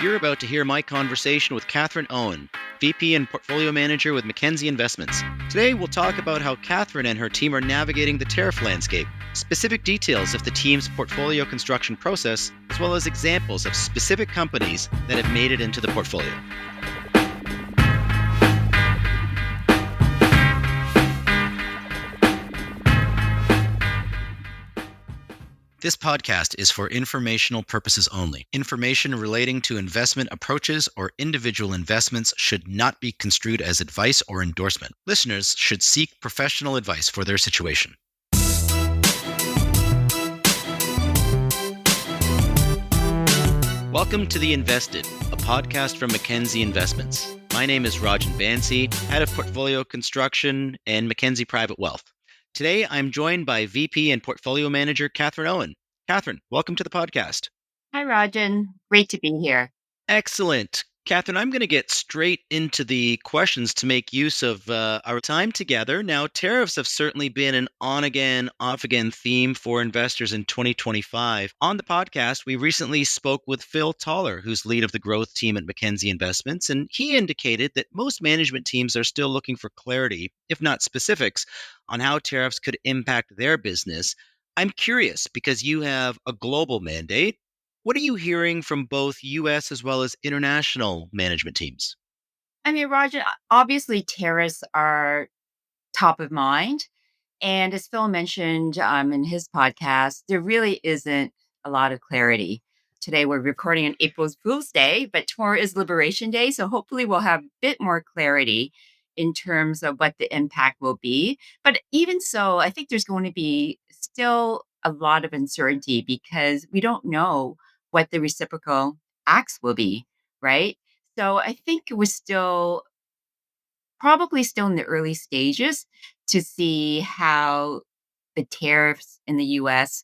You're about to hear my conversation with Catherine Owen, VP and Portfolio Manager with Mackenzie Investments. Today, we'll talk about how Catherine and her team are navigating the tariff landscape, specific details of the team's portfolio construction process, as well as examples of specific companies that have made it into the portfolio. This podcast is for informational purposes only. Information relating to investment approaches or individual investments should not be construed as advice or endorsement. Listeners should seek professional advice for their situation. Welcome to The Invested, a podcast from Mackenzie Investments. My name is Rajan Bansi, Head of Portfolio Construction and Mackenzie Private Wealth. Today, I'm joined by VP and Portfolio Manager Catherine Owen. Catherine, welcome to the podcast. Hi, Rajan. Great to be here. Excellent. Catherine, I'm going to get straight into the questions to make use of our time together. Now, tariffs have certainly been an on-again, off-again theme for investors in 2025. On the podcast, we recently spoke with Phil Toller, who's lead of the growth team at Mackenzie Investments, and he indicated that most management teams are still looking for clarity, if not specifics, on how tariffs could impact their business. I'm curious because you have a global mandate. What are you hearing from both US as well as international management teams? Rajan, obviously tariffs are top of mind. And as Phil mentioned in his podcast, there really isn't a lot of clarity. Today we're recording on April Fool's Day, but tomorrow is Liberation Day. So hopefully we'll have a bit more clarity in terms of what the impact will be. But even so, I think there's going to be still a lot of uncertainty because we don't know what the reciprocal acts will be, right? So I think we're probably still in the early stages to see how the tariffs in the US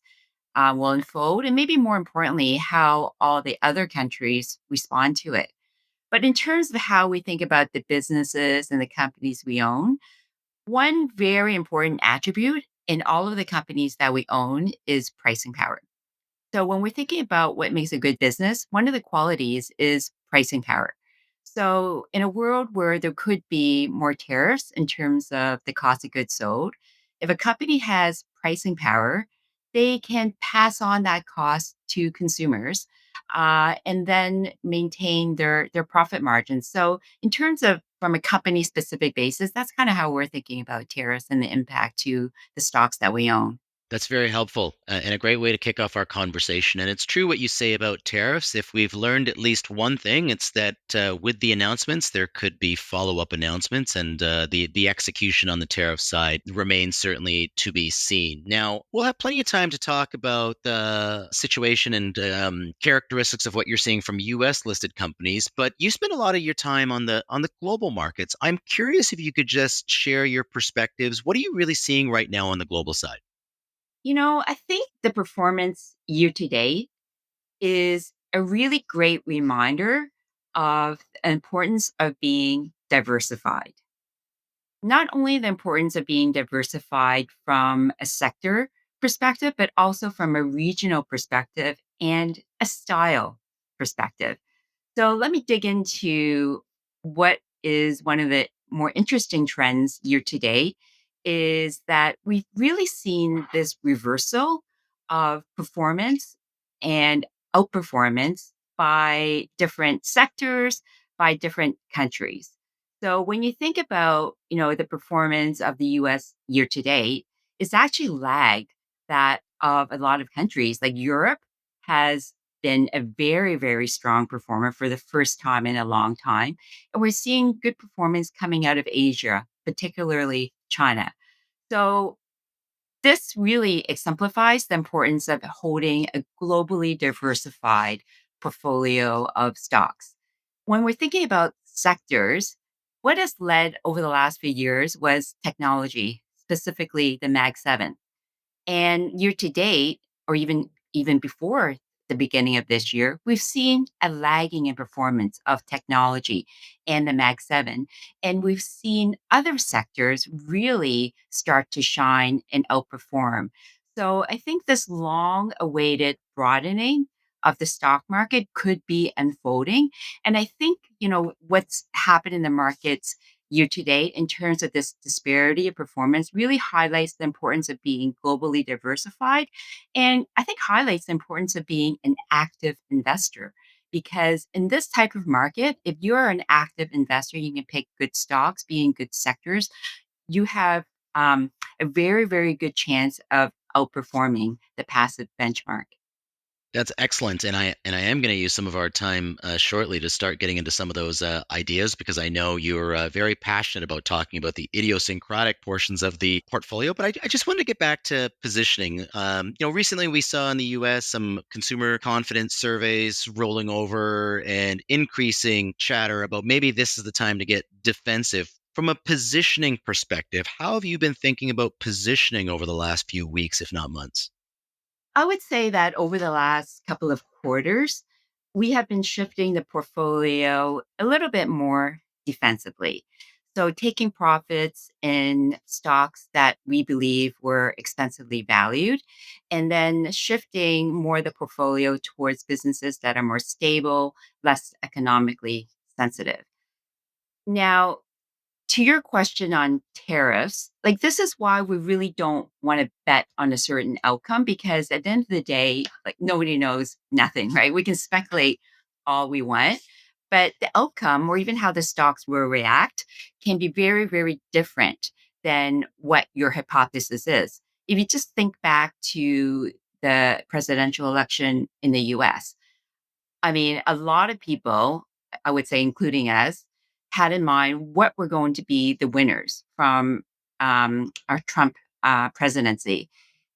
will unfold, and maybe more importantly, how all the other countries respond to it. But in terms of how we think about the businesses and the companies we own, one very important attribute in all of the companies that we own is pricing power. So when we're thinking about what makes a good business, one of the qualities is pricing power. So in a world where there could be more tariffs in terms of the cost of goods sold, if a company has pricing power, they can pass on that cost to consumers and then maintain their profit margins. So in terms of from a company specific basis, that's kind of how we're thinking about tariffs and the impact to the stocks that we own. That's very helpful and a great way to kick off our conversation. And it's true what you say about tariffs. If we've learned at least one thing, it's that with the announcements, there could be follow-up announcements, and the execution on the tariff side remains certainly to be seen. Now, we'll have plenty of time to talk about the situation and characteristics of what you're seeing from U.S. listed companies. But you spend a lot of your time on the global markets. I'm curious if you could just share your perspectives. What are you really seeing right now on the global side? I think the performance year to date is a really great reminder of the importance of being diversified. Not only the importance of being diversified from a sector perspective, but also from a regional perspective and a style perspective. So let me dig into what is one of the more interesting trends year to date is that we've really seen this reversal of performance and outperformance by different sectors, by different countries. So when you think about, the performance of the US year to date, it's actually lagged that of a lot of countries. Like Europe has been a very, very strong performer for the first time in a long time. And we're seeing good performance coming out of Asia, particularly China. So this really exemplifies the importance of holding a globally diversified portfolio of stocks. When we're thinking about sectors, what has led over the last few years was technology, specifically the Mag 7. And year to date, or even before the beginning of this year, we've seen a lagging in performance of technology and the Mag 7. And we've seen other sectors really start to shine and outperform. So I think this long awaited broadening of the stock market could be unfolding. And I think, what's happened in the markets year to date in terms of this disparity of performance really highlights the importance of being globally diversified. And I think highlights the importance of being an active investor. Because in this type of market, if you're an active investor, you can pick good stocks, be in good sectors, you have a very, very good chance of outperforming the passive benchmark. That's excellent, and I am going to use some of our time shortly to start getting into some of those ideas because I know you're very passionate about talking about the idiosyncratic portions of the portfolio. But I just wanted to get back to positioning. Recently we saw in the U.S. some consumer confidence surveys rolling over and increasing chatter about maybe this is the time to get defensive. From a positioning perspective, how have you been thinking about positioning over the last few weeks, if not months? I would say that over the last couple of quarters, we have been shifting the portfolio a little bit more defensively. So, taking profits in stocks that we believe were expensively valued, and then shifting more of the portfolio towards businesses that are more stable, less economically sensitive. Now, to your question on tariffs, like this is why we really don't want to bet on a certain outcome because at the end of the day, like nobody knows nothing, right? We can speculate all we want, but the outcome or even how the stocks will react can be very, very different than what your hypothesis is. If you just think back to the presidential election in the US, I mean, a lot of people, I would say, including us, had in mind what were going to be the winners from our Trump presidency.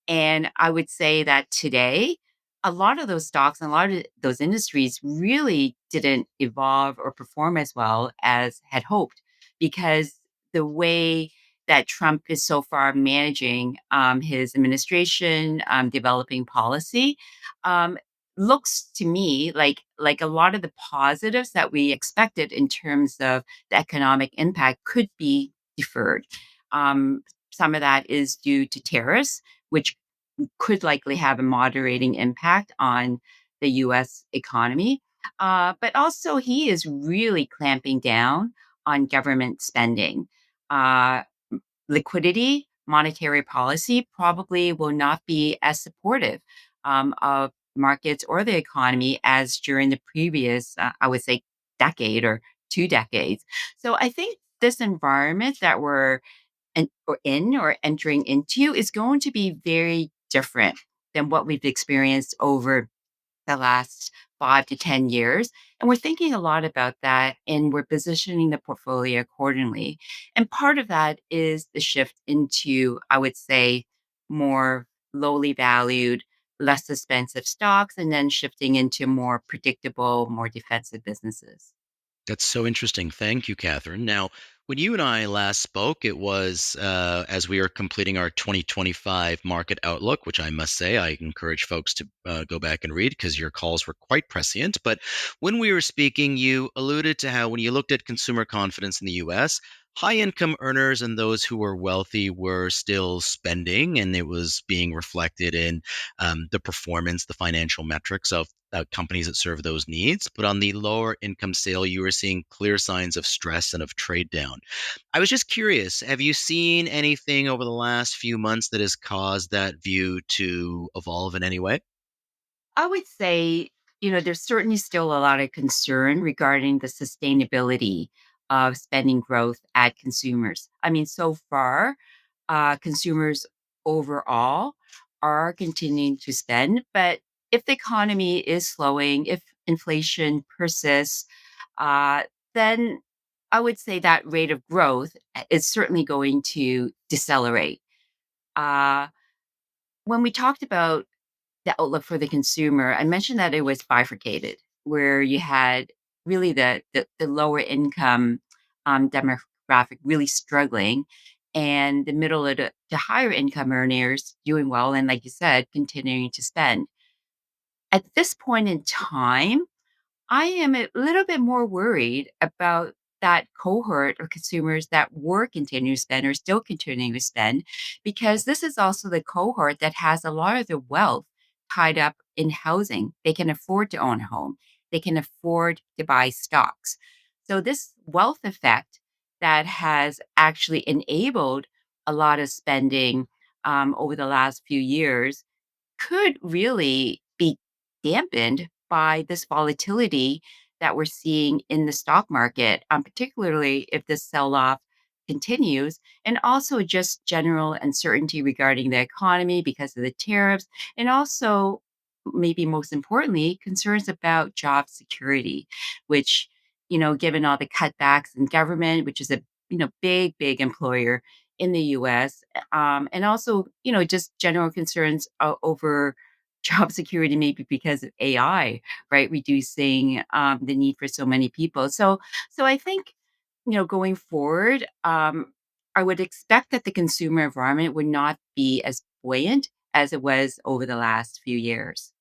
And I would say that today, a lot of those stocks and a lot of those industries really didn't evolve or perform as well as had hoped because the way that Trump is so far managing his administration, developing policy, um, looks to me like a lot of the positives that we expected in terms of the economic impact could be deferred. Um, some of that is due to tariffs, which could likely have a moderating impact on the US economy. But also, he is really clamping down on government spending. Uh, Liquidity, monetary policy probably will not be as supportive of markets or the economy as during the previous, I would say, decade or 2 decades. So I think this environment that we're or entering into is going to be very different than what we've experienced over the last 5 to 10 years. And we're thinking a lot about that and we're positioning the portfolio accordingly. And part of that is the shift into, I would say, more lowly valued, less expensive stocks, and then shifting into more predictable, more defensive businesses. That's so interesting. Thank you, Catherine. Now, when you and I last spoke, it was as we are completing our 2025 market outlook, which I must say I encourage folks to go back and read because your calls were quite prescient. But when we were speaking, you alluded to how when you looked at consumer confidence in the US, high income earners and those who were wealthy were still spending, and it was being reflected in the performance, the financial metrics of companies that serve those needs. But on the lower income scale, you were seeing clear signs of stress and of trade down. I was just curious, have you seen anything over the last few months that has caused that view to evolve in any way? I would say, there's certainly still a lot of concern regarding the sustainability of spending growth at consumers. I mean, so far, consumers overall are continuing to spend, but if the economy is slowing, if inflation persists, uh, then I would say that rate of growth is certainly going to decelerate. Uh, when we talked about the outlook for the consumer, I mentioned that it was bifurcated, where you had really the lower income demographic really struggling, and the middle of the higher income earners doing well, and like you said, continuing to spend. At this point in time, I am a little bit more worried about that cohort of consumers that were continuing to spend or still continuing to spend, because this is also the cohort that has a lot of the wealth tied up in housing. They can afford to own a home. They can afford to buy stocks. So this wealth effect that has actually enabled a lot of spending over the last few years could really be dampened by this volatility that we're seeing in the stock market, particularly if this sell off continues, and also just general uncertainty regarding the economy because of the tariffs, and also, maybe most importantly, concerns about job security, which, given all the cutbacks in government, which is a big employer in the US, and also, just general concerns over job security, maybe because of AI, right? Reducing the need for so many people. So I think, going forward, I would expect that the consumer environment would not be as buoyant as it was over the last few years.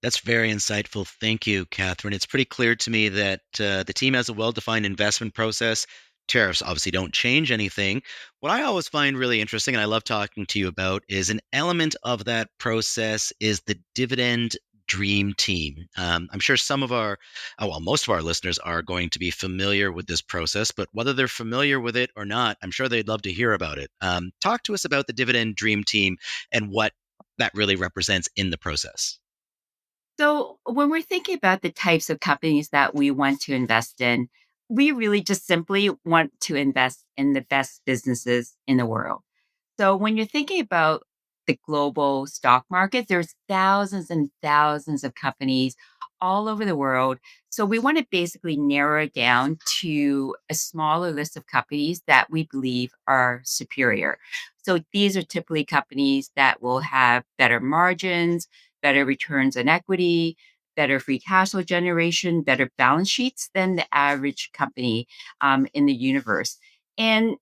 That's very insightful. Thank you, Catherine. It's pretty clear to me that the team has a well-defined investment process. Tariffs obviously don't change anything. What I always find really interesting, and I love talking to you about, is an element of that process is the dividend dream team. I'm sure most of our listeners are going to be familiar with this process, but whether they're familiar with it or not, I'm sure they'd love to hear about it. Talk to us about the dividend dream team and what that really represents in the process. So, when we're thinking about the types of companies that we want to invest in, we really just simply want to invest in the best businesses in the world. So when you're thinking about the global stock market, there's thousands and thousands of companies all over the world. So we want to basically narrow it down to a smaller list of companies that we believe are superior. So these are typically companies that will have better margins, better returns on equity, better free cash flow generation, better balance sheets than the average company in the universe. And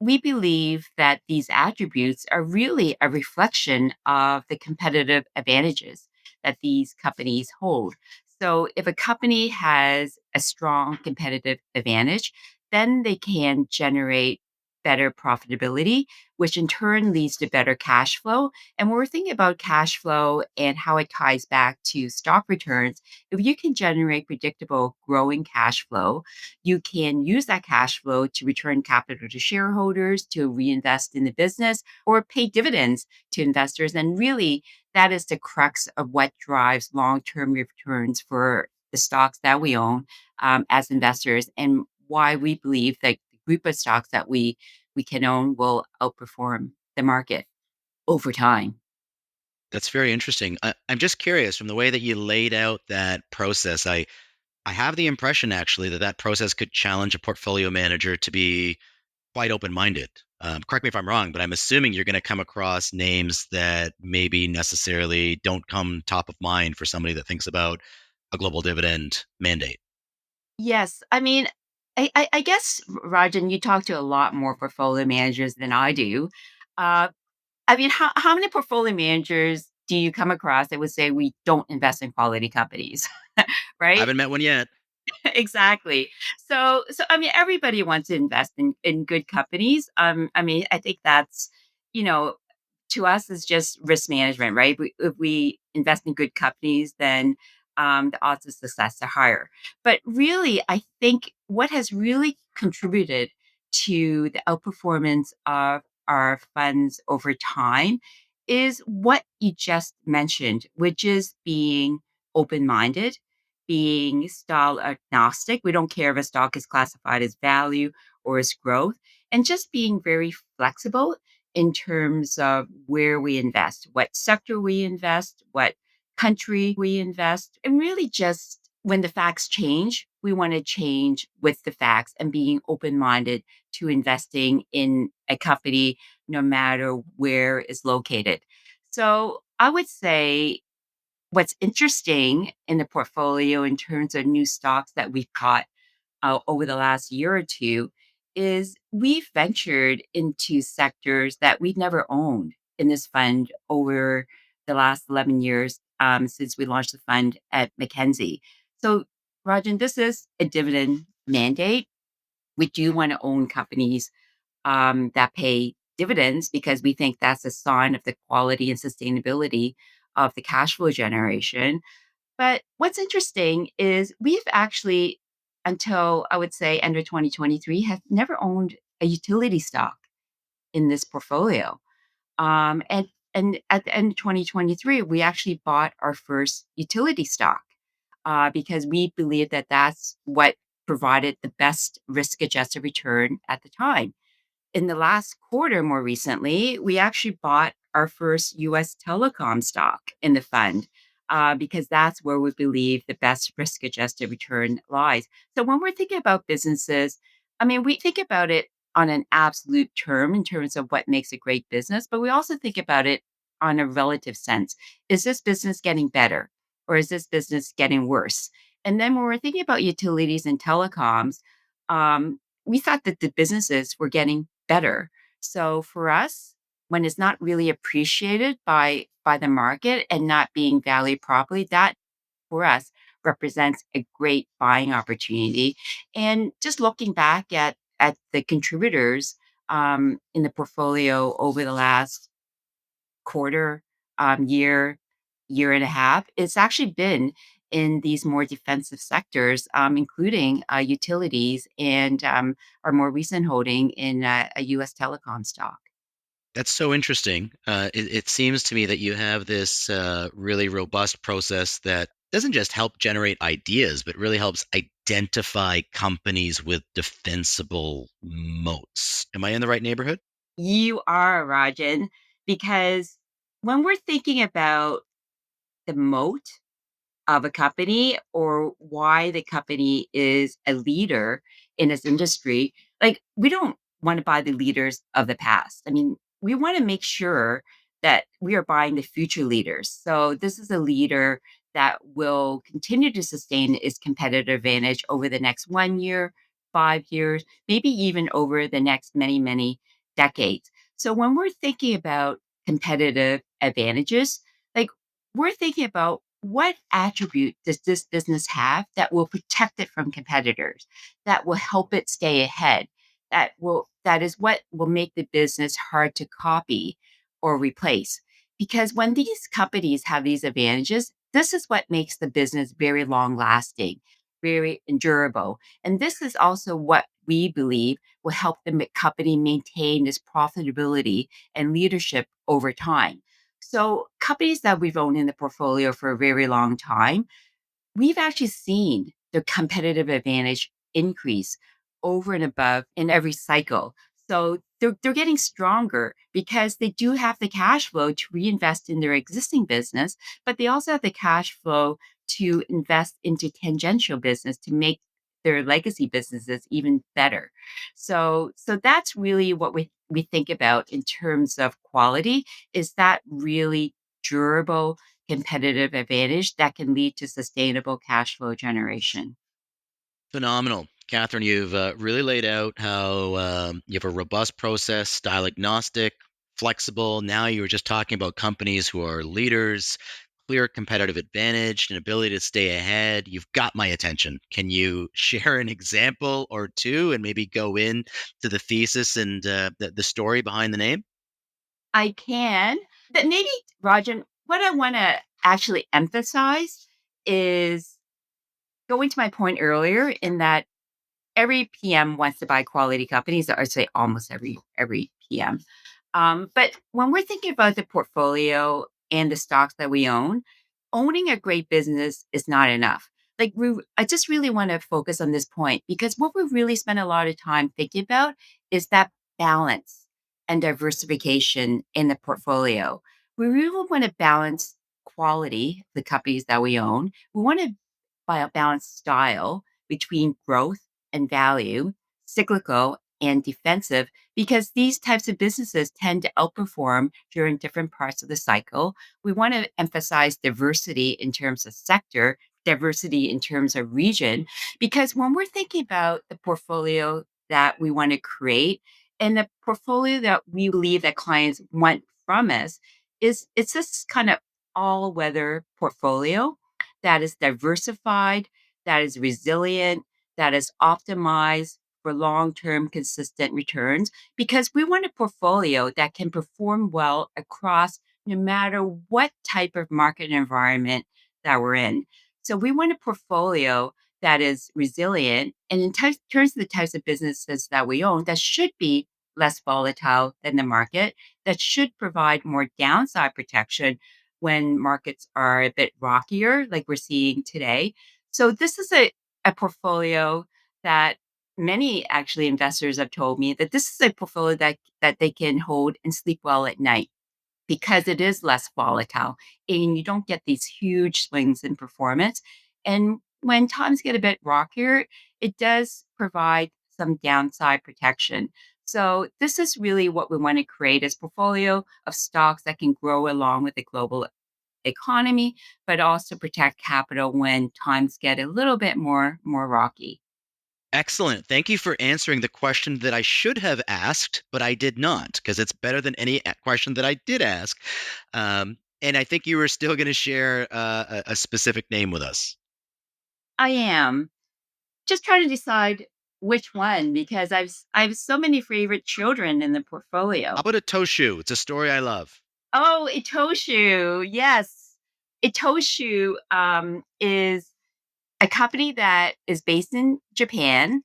we believe that these attributes are really a reflection of the competitive advantages that these companies hold. So, if a company has a strong competitive advantage, then they can generate better profitability, which in turn leads to better cash flow. And when we're thinking about cash flow and how it ties back to stock returns, if you can generate predictable growing cash flow, you can use that cash flow to return capital to shareholders, to reinvest in the business, or pay dividends to investors. And really, that is the crux of what drives long term returns for the stocks that we own as investors, and why we believe that the group of stocks that we can own will outperform the market over time. That's very interesting. I'm just curious from the way that you laid out that process. I have the impression actually that that process could challenge a portfolio manager to be quite open-minded. Correct me if I'm wrong, but I'm assuming you're going to come across names that maybe necessarily don't come top of mind for somebody that thinks about a global dividend mandate. Yes. I mean, I guess, Rajan, you talk to a lot more portfolio managers than I do. Uh, I mean, how many portfolio managers do you come across that would say we don't invest in quality companies, I right? haven't met one yet. Exactly. So I mean, everybody wants to invest in good companies. I mean, I think that's, you know, to us is just risk management, right? If we invest in good companies, then the odds of success are higher. But really, I think what has really contributed to the outperformance of our funds over time is what you just mentioned, which is being open minded, being style agnostic. We don't care if a stock is classified as value or as growth, and just being very flexible in terms of where we invest, what sector we invest, what country we invest, and really just when the facts change, we want to change with the facts and being open minded to investing in a company no matter where it's located. So I would say what's interesting in the portfolio in terms of new stocks that we've caught over the last year or two is we've ventured into sectors that we've never owned in this fund over the last 11 years since we launched the fund at Mackenzie. So, Rajan, this is a dividend mandate. We do want to own companies that pay dividends because we think that's a sign of the quality and sustainability of the cash flow generation. But what's interesting is we've actually, until I would say end of 2023, have never owned a utility stock in this portfolio. And at the end of 2023, we actually bought our first utility stock because we believe that that's what provided the best risk adjusted return at the time. In the last quarter, more recently, we actually bought our first US telecom stock in the fund because that's where we believe the best risk adjusted return lies. So when we're thinking about businesses, I mean, we think about it on an absolute term in terms of what makes a great business, but we also think about it on a relative sense. Is this business getting better or is this business getting worse? And then when we're thinking about utilities and telecoms, we thought that the businesses were getting better. So for us, when it's not really appreciated by the market and not being valued properly, that for us represents a great buying opportunity. And just looking back at the contributors in the portfolio over the last quarter, year and a half, it's actually been in these more defensive sectors, including utilities and our more recent holding in a U.S. telecom stock. That's so interesting. It seems to me that you have this really robust process that doesn't just help generate ideas, but really helps identify companies with defensible moats. Am I in the right neighborhood? You are, Rajan, because when we're thinking about the moat of a company or why the company is a leader in its industry. Like, we don't want to buy the leaders of the past. I mean, we want to make sure that we are buying the future leaders. So, this is a leader that will continue to sustain its competitive advantage over the next 1 year, 5 years, maybe even over the next many, many decades. So, when we're thinking about competitive advantages, like we're thinking about what attribute does this business have that will protect it from competitors, that will help it stay ahead, that is what will make the business hard to copy or replace. Because when these companies have these advantages, this is what makes the business very long lasting, very endurable. And this is also what we believe will help the company maintain its profitability and leadership over time. So, companies that we've owned in the portfolio for a very long time, we've actually seen their competitive advantage increase over and above in every cycle. So they're getting stronger because they do have the cash flow to reinvest in their existing business, but they also have the cash flow to invest into tangential business to make their legacy businesses even better. So that's really what we think about in terms of quality. Is that really durable competitive advantage that can lead to sustainable cash flow generation? Phenomenal. Catherine, you've really laid out how you have a robust process, style agnostic, flexible. Now you were just talking about companies who are leaders, clear competitive advantage, and ability to stay ahead. You've got my attention. Can you share an example or two and maybe go in to the thesis and the story behind the name? I can. But maybe, Rajan, what I want to actually emphasize is going to my point earlier in that every PM wants to buy quality companies, or I'd say almost every PM. But when we're thinking about the portfolio and the stocks that we own, owning a great business is not enough. I just really want to focus on this point because what we really spend a lot of time thinking about is that balance and diversification in the portfolio. We really want to balance quality, the companies that we own. We want to buy a balanced style between growth and value, cyclical and defensive, because these types of businesses tend to outperform during different parts of the cycle. We want to emphasize diversity in terms of sector, diversity in terms of region, because when we're thinking about the portfolio that we want to create and the portfolio that we believe that clients want from us, it's this kind of all weather portfolio that is diversified, that is resilient, that is optimized for long term consistent returns because we want a portfolio that can perform well across no matter what type of market environment that we're in. So we want a portfolio that is resilient and in terms of the types of businesses that we own, that should be less volatile than the market, that should provide more downside protection when markets are a bit rockier, like we're seeing today. So this is a portfolio that many actually investors have told me that this is a portfolio that they can hold and sleep well at night because it is less volatile and you don't get these huge swings in performance. And when times get a bit rockier, it does provide some downside protection. So this is really what we want to create as portfolio of stocks that can grow along with the global economy, but also protect capital when times get a little bit more rocky. Excellent. Thank you for answering the question that I should have asked, but I did not, because it's better than any question that I did ask. And I think you were still going to share a specific name with us. I am just trying to decide which one because I have so many favorite children in the How portfolio. about a Toshu? It's a story I love. Oh, Itoshu, yes. Itoshu, is a company that is based in Japan.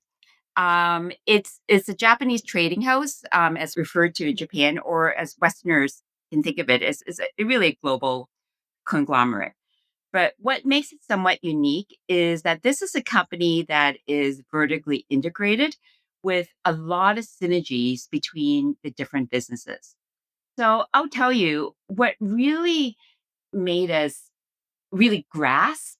It's a Japanese trading house, as referred to in Japan, or as Westerners can think of it, as a really a global conglomerate. But what makes it somewhat unique is that this is a company that is vertically integrated with a lot of synergies between the different businesses. So I'll tell you what really made us really grasp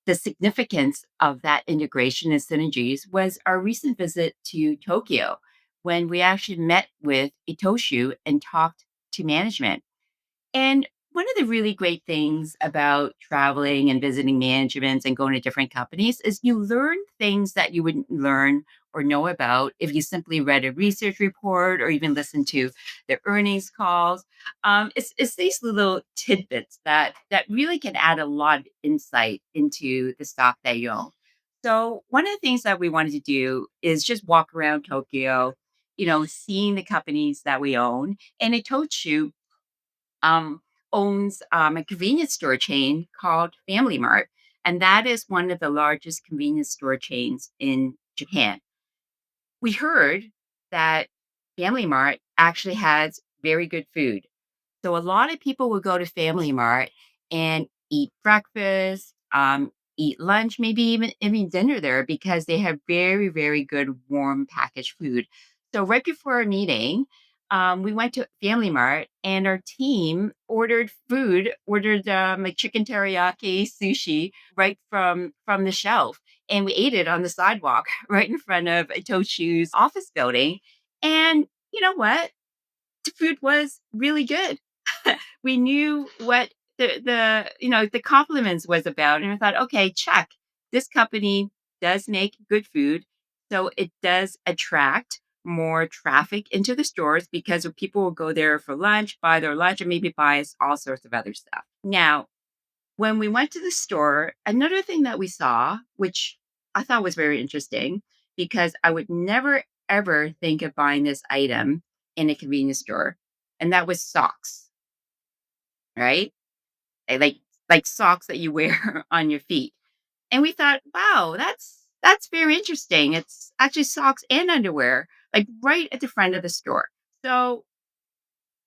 the significance of that integration and synergies was our recent visit to Tokyo when we actually met with Itoshu and talked to management. And one of the really great things about traveling and visiting managements and going to different companies is you learn things that you wouldn't learn or know about if you simply read a research report or even listened to their earnings calls. It's these little tidbits that really can add a lot of insight into the stock that you own. So one of the things that we wanted to do is just walk around Tokyo, seeing the companies that we own. And I told you um, owns a convenience store chain called Family Mart, and that is one of the largest convenience store chains in Japan. We heard that Family Mart actually has very good food. So a lot of people would go to Family Mart and eat breakfast, eat lunch, maybe even dinner there because they have very, very good warm packaged food. So right before our meeting, we went to Family Mart and our team ordered like chicken teriyaki sushi right from the shelf, and we ate it on the sidewalk right in front of Toshu's office building. And you know what? The food was really good. We knew what the compliments was about, and I thought, okay, check. This company does make good food, so it does attract more traffic into the stores because people will go there for lunch, buy their lunch, and maybe buy us all sorts of other stuff. Now, when we went to the store, another thing that we saw, which I thought was very interesting, because I would never ever think of buying this item in a convenience store, and that was socks, right? Like socks that you wear on your feet. And we thought, wow, that's very interesting. It's actually socks and underwear, like right at the front of the store. So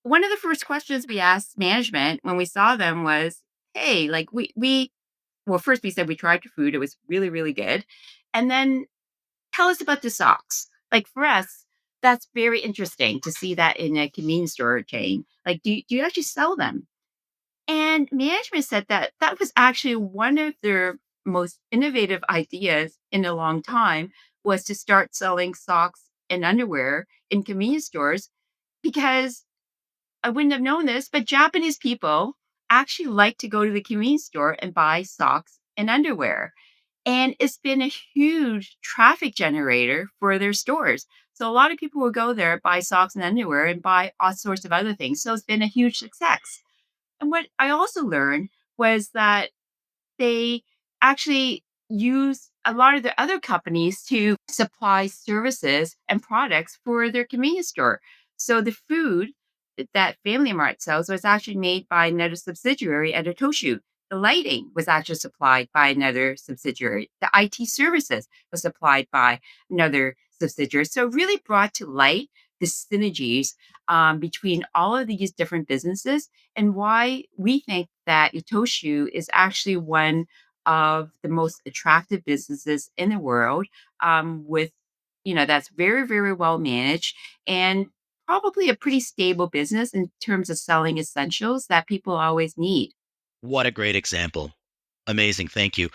one of the first questions we asked management when we saw them was, hey, like we well, first we said we tried your food. It was really, really good. And then tell us about the socks. Like for us, that's very interesting to see that in a convenience store chain. Like, do you actually sell them? And management said that that was actually one of their most innovative ideas in a long time was to start selling socks and underwear in convenience stores because I wouldn't have known this, but Japanese people actually like to go to the convenience store and buy socks and underwear. And it's been a huge traffic generator for their stores. So a lot of people will go there, buy socks and underwear, and buy all sorts of other things. So it's been a huge success. And what I also learned was that they actually use a lot of the other companies to supply services and products for their convenience store. So the food that Family Mart sells was actually made by another subsidiary at Atoshu. The lighting was actually supplied by another subsidiary. The IT services was supplied by another subsidiary. So it really brought to light the synergies between all of these different businesses and why we think that Itoshu is actually one of the most attractive businesses in the world with that's very very well managed and probably a pretty stable business in terms of selling essentials that people always need. What a great example. Amazing. Thank you.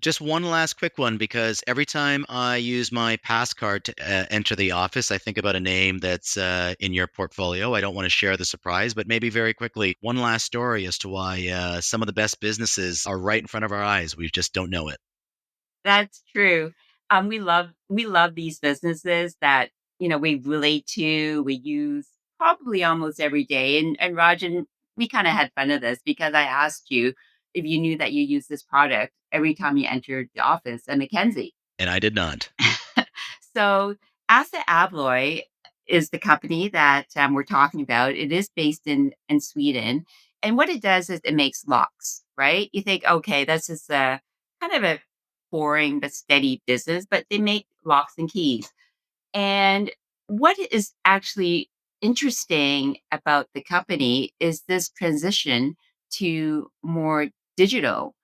Just one last quick one because every time I use my pass card to enter the office, I think about a name that's in your portfolio. I don't want to share the surprise, but maybe very quickly, one last story as to why some of the best businesses are right in front of our eyes. We just don't know it. That's true. We love these businesses that we relate to. We use probably almost every day. And Rajan, we kind of had fun of this because I asked you if you knew that you use this product every time you entered the office at Mackenzie. And I did not. So, Assa Abloy is the company that we're talking about. It is based in Sweden, and what it does is it makes locks. Right? You think, okay, this is a kind of a boring but steady business, but they make locks and keys. And what is actually interesting about the company is this transition to more digital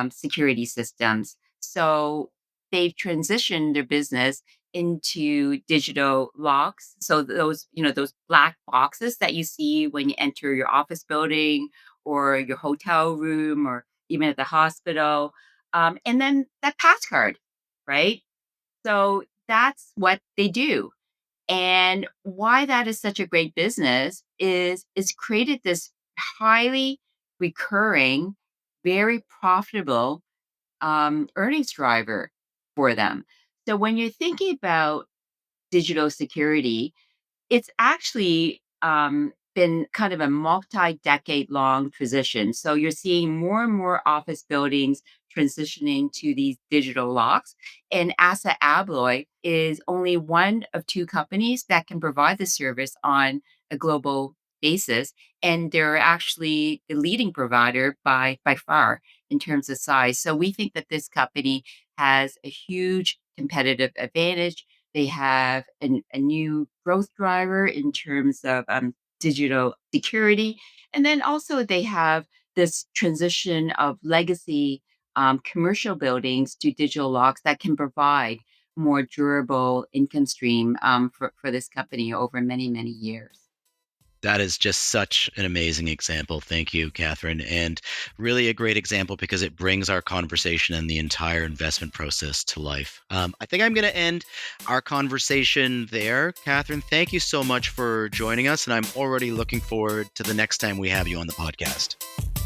security systems. So they've transitioned their business into digital locks. So those black boxes that you see when you enter your office building or your hotel room or even at the hospital. And then that pass card, right? So that's what they do. And why that is such a great business is it's created this highly recurring, very profitable earnings driver for them. So when you're thinking about digital security, it's actually, been kind of a multi-decade long transition. So you're seeing more and more office buildings transitioning to these digital locks. And Assa Abloy is only one of two companies that can provide the service on a global basis. And they're actually the leading provider by far in terms of size. So we think that this company has a huge competitive advantage. They have a new growth driver in terms of digital security. And then also, they have this transition of legacy commercial buildings to digital locks that can provide more durable income stream for this company over many, many years. That is just such an amazing example. Thank you, Catherine. And really a great example because it brings our conversation and the entire investment process to life. I think I'm going to end our conversation there. Catherine, thank you so much for joining us. And I'm already looking forward to the next time we have you on the podcast.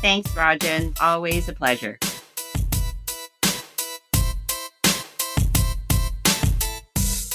Thanks, Rajan. Always a pleasure.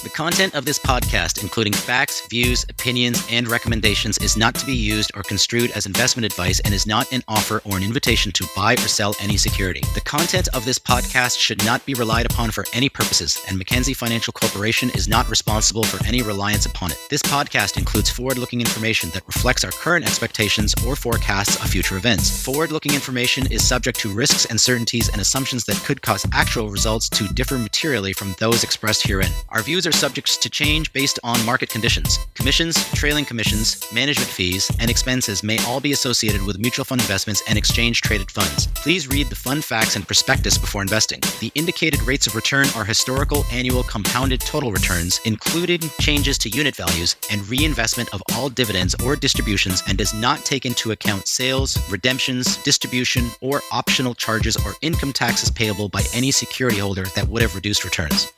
The content of this podcast, including facts, views, opinions, and recommendations, is not to be used or construed as investment advice and is not an offer or an invitation to buy or sell any security. The content of this podcast should not be relied upon for any purposes, and Mackenzie Financial Corporation is not responsible for any reliance upon it. This podcast includes forward-looking information that reflects our current expectations or forecasts of future events. Forward-looking information is subject to risks, uncertainties, and assumptions that could cause actual results to differ materially from those expressed herein. Our views are subject to change based on market conditions. Commissions, trailing commissions, management fees, and expenses may all be associated with mutual fund investments and exchange-traded funds. Please read the fund facts and prospectus before investing. The indicated rates of return are historical annual compounded total returns, including changes to unit values and reinvestment of all dividends or distributions, and does not take into account sales, redemptions, distribution, or optional charges or income taxes payable by any security holder that would have reduced returns.